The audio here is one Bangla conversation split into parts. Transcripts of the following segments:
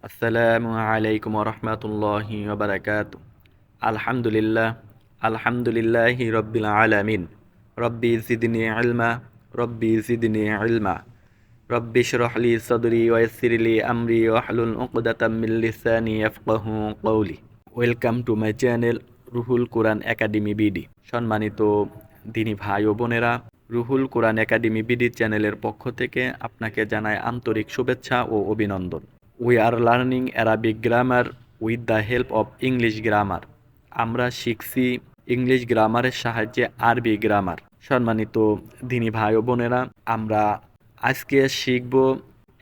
আসসালামু আলাইকুম রহমতুল্লাহি ওবারাকাতু। আলহামদুলিল্লাহ, আলহামদুলিল্লাহি রব্বিল আলামিন। রব্বি জিদনি ইলমা, রব্বি জিদনি ইলমা। রব্বি ইশরাহ লি সাদরি ওয়া ইয়াসসির লি আমরি ওয়াহলুল উকদাতাম মিন লিসানি ইয়াফকাহু কওলি। Welcome to my channel Ruhul Quran Academy BD. সম্মানিত দিনী ভাই ও বোনেরা, রুহুল কোরআন একাডেমি বিডি চ্যানেলের পক্ষ থেকে আপনাকে জানাই আন্তরিক শুভেচ্ছা ও অভিনন্দন। We are learning Arabic grammar with the help of English grammar. আমরা শিখছি ইংলিশ গ্রামারের সাহায্যে আরবি গ্রামার। সম্মানিত দিনী ভাই ও বোনেরা, আমরা আজকে শিখব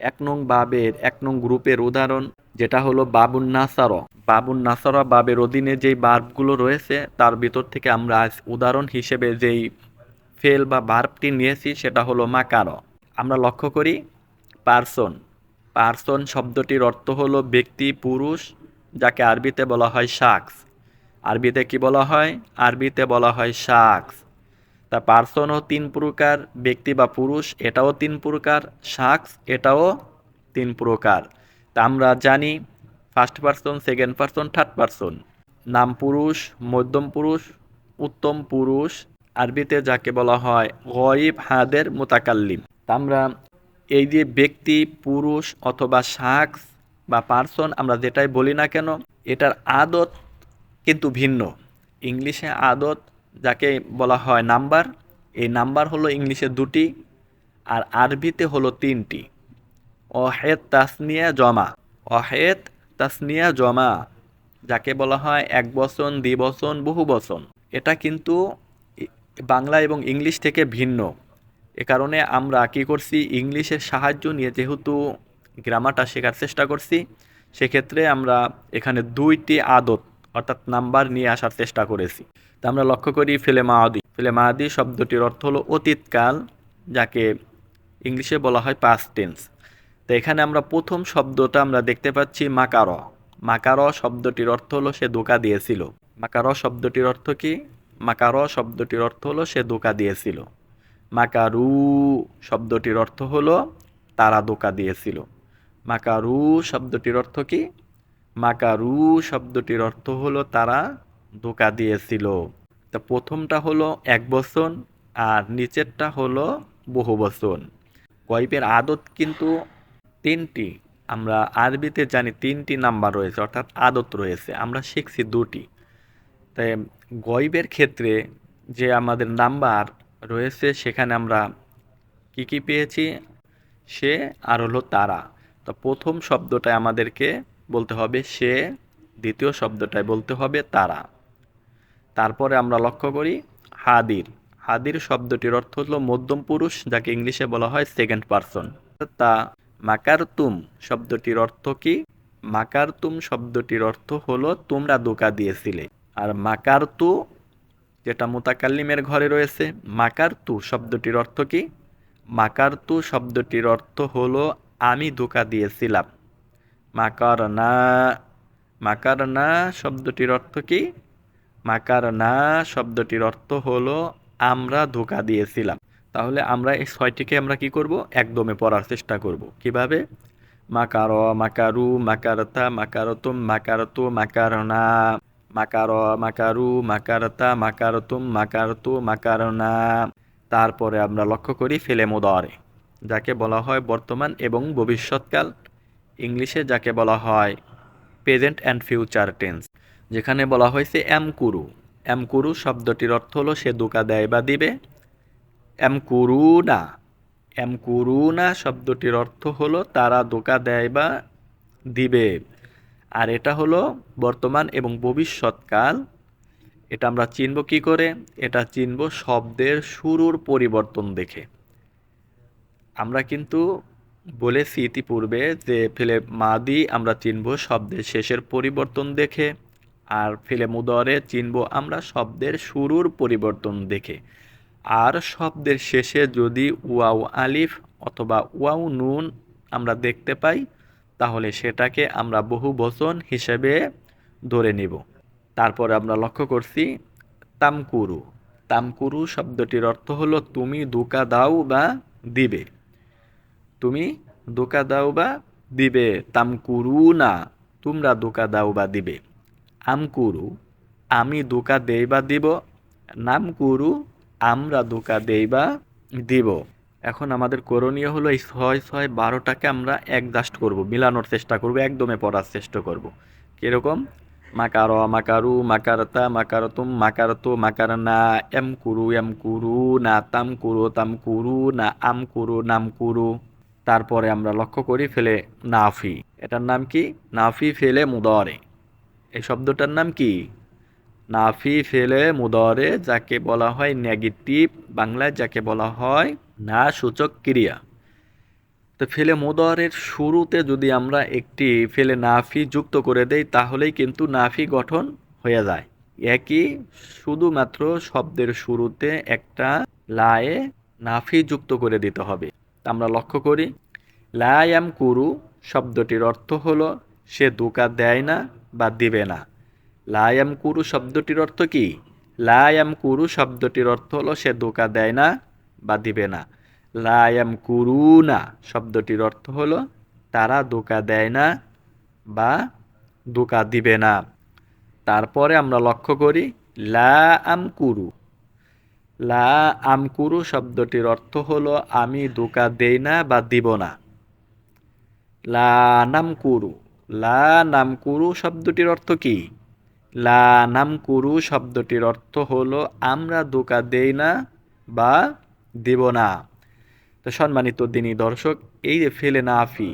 1 নং বাবের 1 নং গ্রুপের উদাহরণ, যেটা হলো বাবুন নাসার। বাবুন নাসারা বাবের অধীনে যেই বার্বগুলো রয়েছে তার ভিতর থেকে আমরা আজ উদাহরণ হিসেবে যেই ফেল বা ভার্বটি নিয়েছি সেটা হলো মাকার। আমরা লক্ষ্য করি পার্সন। পার্সন শব্দটির অর্থ হলো ব্যক্তি, পুরুষ, যাকে আরবিতে বলা হয় শাখস। আরবিতে কি বলা হয়? আরবিতে বলা হয় শাখস। তা পার্সনও 3 প্রকার, ব্যক্তি বা পুরুষ এটাও 3 প্রকার, শাখস এটাও 3 প্রকার। তা আমরা জানি first person, second person, third person. নাম পুরুষ, মধ্যম পুরুষ, উত্তম পুরুষ, আরবিতে যাকে বলা হয় গয়ব হাদের মুতাকাল্লিম। তা আমরা এই যে ব্যক্তি, পুরুষ অথবা শাখস বা পার্সন আমরা যেটাই বলি না কেন, এটার আদত কিন্তু ভিন্ন। ইংলিশে আদত যাকে বলা হয় নাম্বার, এই নাম্বার হলো ইংলিশে 2টি আর আরবিতে হলো 3টি। অহেদ তাসনিয়া জমা, অহেদ তাসনিয়া জমা, যাকে বলা হয় এক বচন, দ্বিবচন, বহু বচন। এটা কিন্তু বাংলা এবং ইংলিশ থেকে ভিন্ন। এ কারণে আমরা কি করছি, ইংলিশের সাহায্য নিয়ে যেহেতু গ্রামারটা শেখার চেষ্টা করছি, সেক্ষেত্রে আমরা এখানে 2টি আদত অর্থাৎ নাম্বার নিয়ে আসার চেষ্টা করেছি। তা আমরা লক্ষ্য করি ফেলে মাদি। ফেলে মাদি শব্দটির অর্থ হলো অতীতকাল, যাকে ইংলিশে বলা হয় পাস্ট টেন্স। তো এখানে আমরা প্রথম শব্দটা আমরা দেখতে পাচ্ছি মাকার। মাকার শব্দটির অর্থ হলো সে ধোঁকা দিয়েছিল। মাকার শব্দটির অর্থ কি? মাকার শব্দটির অর্থ হলো সে ধোঁকা দিয়েছিল। মাকারু শব্দটির অর্থ হলো তারা ধোঁকা দিয়েছিল। মাকারু শব্দটির অর্থ কি? মাকারু শব্দটির অর্থ হলো তারা ধোঁকা দিয়েছিল। তা প্রথমটা হলো এক বচন আর নিচেরটা হলো বহু বচন। গয়বের আদত কিন্তু 3টি। আমরা আরবিতে জানি 3টি নাম্বার রয়েছে অর্থাৎ আদত রয়েছে, আমরা শিখছি 2টি। তাই গয়বের ক্ষেত্রে যে আমাদের নাম্বার রয়েছে সেখানে আমরা কি কি পেয়েছি? সে আর হলো তারা। তো প্রথম শব্দটায় আমাদেরকে বলতে হবে সে, দ্বিতীয় শব্দটায় বলতে হবে তারা। তারপরে আমরা লক্ষ্য করি হাদির। হাদির শব্দটির অর্থ হলো মধ্যম পুরুষ, যাকে ইংলিশে বলা হয় সেকেন্ড পারসন। তা মাকারতুম শব্দটির অর্থ কি? মাকারতুম শব্দটির অর্থ হলো তোমরা ধোঁকা দিয়েছিলে। আর মাকারতু যেটা মুতাকাল্লিমের ঘরে রয়েছে, মাকারতু শব্দটির অর্থ কি? মাকারতু শব্দটির অর্থ হলো আমি ধোঁকা দিয়েছিলাম। মাকারনা, মাকারনা শব্দটির অর্থ কি? মাকারনা শব্দটির অর্থ হলো আমরা ধোঁকা দিয়েছিলাম। তাহলে আমরা এই 6টিকে আমরা কি করব? একদমে পড়ার চেষ্টা করব। কিভাবে? মাকার, মাকারু, মাকারতা, মাকারতুম, মাকারতু, মাকারনা। মাকার, মাকারু, মাকারতা, মাকারতুম, মাকারতু, মাকারনা। তারপরে আমরা লক্ষ্য করি ফেলে মুদারে, যাকে বলা হয় বর্তমান এবং ভবিষ্যৎকাল। ইংলিশে যাকে বলা হয় প্রেজেন্ট অ্যান্ড ফিউচার টেন্স। যেখানে বলা হয়েছে এমকুরু। এমকুরু শব্দটির অর্থ হলো সে ধোঁকা দেয় বা দিবে। এমকুরুনা, এমকুরুনা শব্দটির অর্থ হলো তারা ধোঁকা দেয় বা দিবে। আর এটা হলো বর্তমান এবং ভবিষ্যৎকাল। এটা আমরা চিনব কি করে? এটা চিনব শব্দের শুরুর পরিবর্তন দেখে। আমরা কিন্তু বলেছি ইতিপূর্বে যে ফেলে মাদি আমরা চিনব শব্দের শেষের পরিবর্তন দেখে, আর ফেলে মুদরে চিনব আমরা শব্দের শুরুর পরিবর্তন দেখে। আর শব্দের শেষে যদি ওয়াও আলিফ অথবা ওয়াও নুন আমরা দেখতে পাই, তাহলে সেটাকে আমরা বহু বচন হিসেবে ধরে নিব। তারপরে আমরা লক্ষ্য করছি তামকুরু। তামকুরু শব্দটির অর্থ হলো তুমি ধোঁকা দাও বা দিবে। তুমি ধোঁকা দাও বা দিবে, তামকুরু না তোমরা ধোঁকা দাও বা দিবে, আমকুরু আমি ধোঁকা দেই বা দিব, নামকুরু আমরা ধোঁকা দেই বা দিব। এখন আমাদের করণীয় হলো এই 6 6 12টাকে আমরা অ্যাডজাস্ট করব, মিলানোর চেষ্টা করব, একদমে পড়ার চেষ্টা করব। কিরকম? মাকার, মাকারু, মাকারতা, মাকারতুম, মাকারতু, মাকারনা, এমকুরু না, তামকুরু না, আমকুরু নামকুরু। তারপরে আমরা লক্ষ্য করি ফেলে নাফি। এটার নাম কি? নাফি ফেলে মুদরে। এই শব্দটার নাম কি? নাফি ফেলে মুদরে, যাকে বলা হয় নেগেটিভ, বাংলায় যাকে বলা হয় না সূচক ক্রিয়া। তো ফেলে মুদরের শুরুতে যদি আমরা একটি ফেলে নাফি যুক্ত করে দেই তাহলেই কিন্তু নাফি গঠন হয়ে যায়। একই, শুধুমাত্র শব্দের শুরুতে একটা লায়ে নাফি যুক্ত করে দিতে হবে। আমরা লক্ষ্য করি লায়াম কুরু শব্দটির অর্থ হলো সে ধোঁকা দেয় না বা দিবে না। লায়াম কুরু শব্দটির অর্থ কি? লায়াম কুরু শব্দটির অর্থ হলো সে ধোঁকা দেয় না বা দিবে না। লায়াম কুরু না শব্দটির অর্থ হলো তারা ধোঁকা দেয় না বা ধোঁকা দিবে না। তারপরে আমরা লক্ষ্য করি লা আম কুরু। লা আম কুরু শব্দটির অর্থ হলো আমি ধোঁকা দেই না বা দিব না। লা নাম কুরু। লা নাম কুরু শব্দটির অর্থ কি? লা নাম কুরু শব্দটির অর্থ হলো আমরা ধোঁকা দেই না বা দিব না। তো সম্মানিত দিনী দর্শক, এই যে ফেলে নাফি,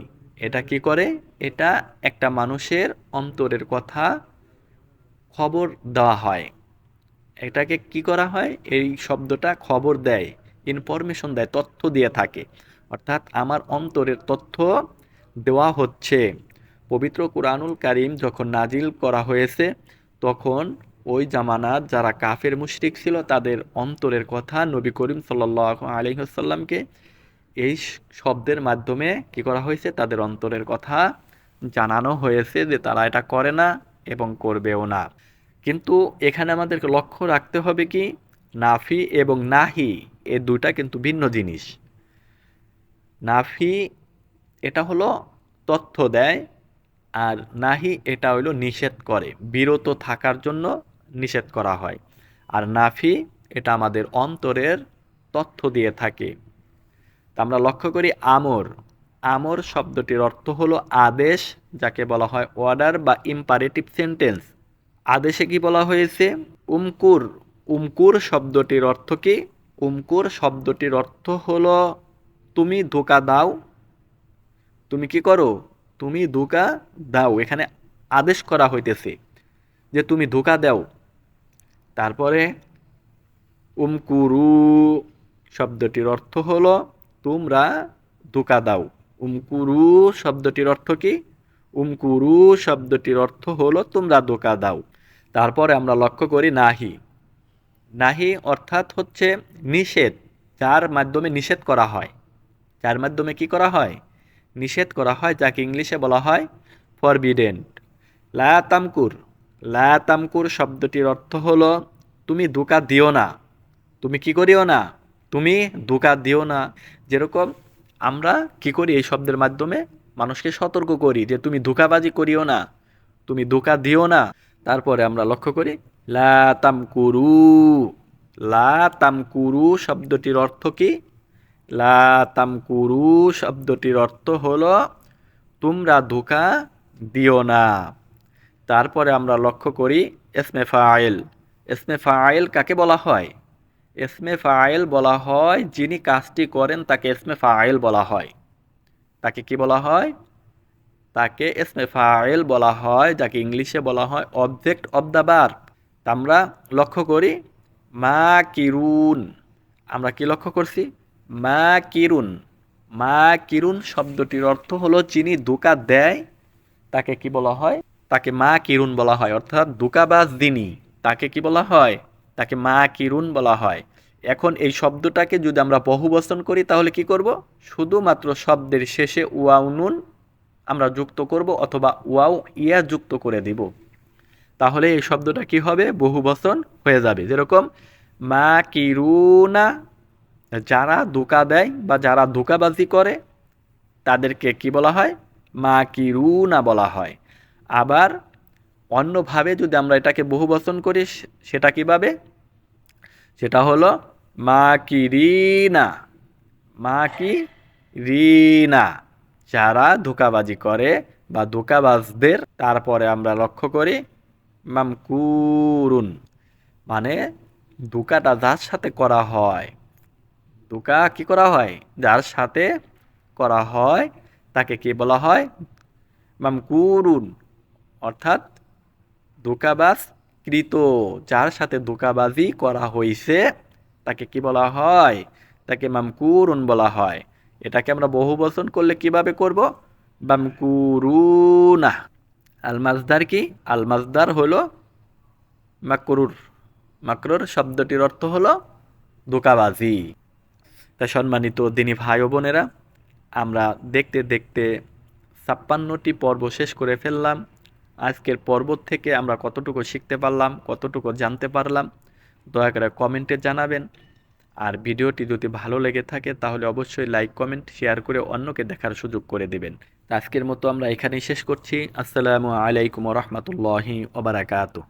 এটা কি করে? এটা একটা মানুষের অন্তরের কথা খবর দেওয়া হয়। এটাকে কি করা হয়? এই শব্দটা খবর দেয়, ইনফরমেশন দেয়, তথ্য দিয়ে থাকে। অর্থাৎ আমার অন্তরের তথ্য দেওয়া হচ্ছে। পবিত্র কুরআনুল কারীম যখন নাজিল করা হয়েছে তখন ওই জামানার যারা কাফের মুশরিক ছিল তাদের অন্তরের কথা নবী করিম সাল্লাল্লাহু আলাইহি ওয়াসাল্লামকে এই শব্দের মাধ্যমে কি করা হয়েছে? তাদের অন্তরের কথা জানানো হয়েছে যে তারা এটা করে না এবং করবেও না। কিন্তু এখানে আমাদেরকে লক্ষ্য রাখতে হবে কি, নাফি এবং নাহি এ দুটা কিন্তু ভিন্ন জিনিস। নাফি এটা হলো তথ্য দেয়, আর নাহি এটা হলো নিষেধ করে, বিরত থাকার জন্য নিষেধ করা হয়। আর নাফি এটা আমাদের অন্তরের তথ্য দিয়ে থাকে। তা আমরা লক্ষ্য করি আমর। আমর শব্দটির অর্থ হলো আদেশ, যাকে বলা হয় অর্ডার বা ইম্পারেটিভ সেন্টেন্স। আদেশে কি বলা হয়েছে? উমকুর। উমকুর শব্দটির অর্থ কি? উমকুর শব্দটির অর্থ হলো তুমি ধোঁকা দাও। তুমি কি করো? তুমি ধোঁকা দাও। এখানে আদেশ করা হইতেছে যে তুমি ধোঁকা দাও। তারপরে উমকুরু শব্দটির অর্থ হলো তোমরা ধোঁকা দাও। উমকুরু শব্দটির অর্থ কি? উমকুরু শব্দটির অর্থ হলো তোমরা ধোঁকা দাও। তারপরে আমরা লক্ষ্য করি নাহি। নাহি অর্থাৎ হচ্ছে নিষেধ, যার মাধ্যমে নিষেধ করা হয়। যার মাধ্যমে কি করা হয়? নিষেধ করা হয়, যাকে ইংলিশে বলা হয় ফরবিডেন। লা তামকুর। লা তামকুর শব্দটির অর্থ হলো তুমি ধোঁকা দিও না। তুমি কি করিও না? তুমি ধোঁকা দিও না। যেরকম আমরা কি করি এই শব্দের মাধ্যমে মানুষকে সতর্ক করি যে তুমি ধোঁকাবাজি করিও না, তুমি ধোঁকা দিও না। তারপরে আমরা লক্ষ্য করি লা তামকুরু। লা তামকুরু শব্দটির অর্থ কি? লা তামকুরু শব্দটির অর্থ হলো তোমরা ধোঁকা দিও না। তারপরে আমরা লক্ষ্য করি ইসমে ফাইল। ইসমে ফাইল কাকে বলা হয়? ইসমে ফাইল বলা হয় যিনি কাজটি করেন তাকে ইসমে ফাইল বলা হয়। তাকে কি বলা হয়? তাকে ইসমে ফাইল বলা হয়, যাকে ইংলিশে বলা হয় অবজেক্ট অব দ্য ভার্ব। তা আমরা লক্ষ্য করি মা কিরুন। আমরা কি লক্ষ্য করছি? মা কিরুন। মা কিরুন শব্দটির অর্থ হলো যিনি ধোঁকা দেয় তাকে কি বলা হয়? তাকে মা কিরুন বলা হয়। অর্থাৎ ধোঁকাবাজ যিনি, তাকে কি বলা হয়? তাকে মা কিরুন বলা হয়। এখন এই শব্দটাকে যদি আমরা বহুবচন করি তাহলে কি করব? শুধুমাত্র শব্দের শেষে ওয়াও নুন আমরা যুক্ত করব অথবা ওয়াও ইয়া যুক্ত করে দিব। তাহলে এই শব্দটা কি হবে? বহুবচন হয়ে যাবে। যেরকম মা কিরুনা, যারা ধোঁকা দেয় বা যারা ধোঁকাবাজি করে তাদেরকে কি বলা হয়? মাকিরুনা বলা হয়। আবার অন্যভাবে যদি আমরা এটাকে বহুবচন করি সেটা কিভাবে? সেটা হলো মাকিরিনা, মাকিরিনা। যারা ধোঁকাবাজি করে বা ধোঁকাবাজদের, তারপরে আমরা লক্ষ্য করি মামকুরুন, মানে ধোঁকাটা যার সাথে করা হয়, ধোঁকা কি করা হয়, যার সাথে করা হয় তাকে কি বলা হয়? মামকুরুন, অর্থাৎ ধোঁকাবাজ কৃত, যার সাথে ধোঁকাবাজি করা হয়েছে তাকে কি বলা হয়? তাকে মামকুরুন বলা হয়। এটাকে আমরা বহুবচন করলে কিভাবে করব? মামকুরুনা। আল মাজদার কি? আল মাজদার হলো মাকরুর। মাকরুর শব্দটির অর্থ হলো ধোঁকাবাজি। তা সম্মানিত দিনী ভাই ও বোনেরা, আমরা দেখতে দেখতে ৫৬টি পর্ব শেষ করে ফেললাম। আজকের পর্ব থেকে আমরা কতটুকু শিখতে পারলাম, কতটুকু জানতে পারলাম, দয়া করে কমেন্টে জানাবেন। আর ভিডিওটি যদি ভালো লেগে থাকে তাহলে অবশ্যই লাইক, কমেন্ট, শেয়ার করে অন্যকে দেখার সুযোগ করে দিবেন। আজকের মতো আমরা এখানেই শেষ করছি। আসসালামু আলাইকুম ওয়া রাহমাতুল্লাহি ওয়া বারাকাতুহু।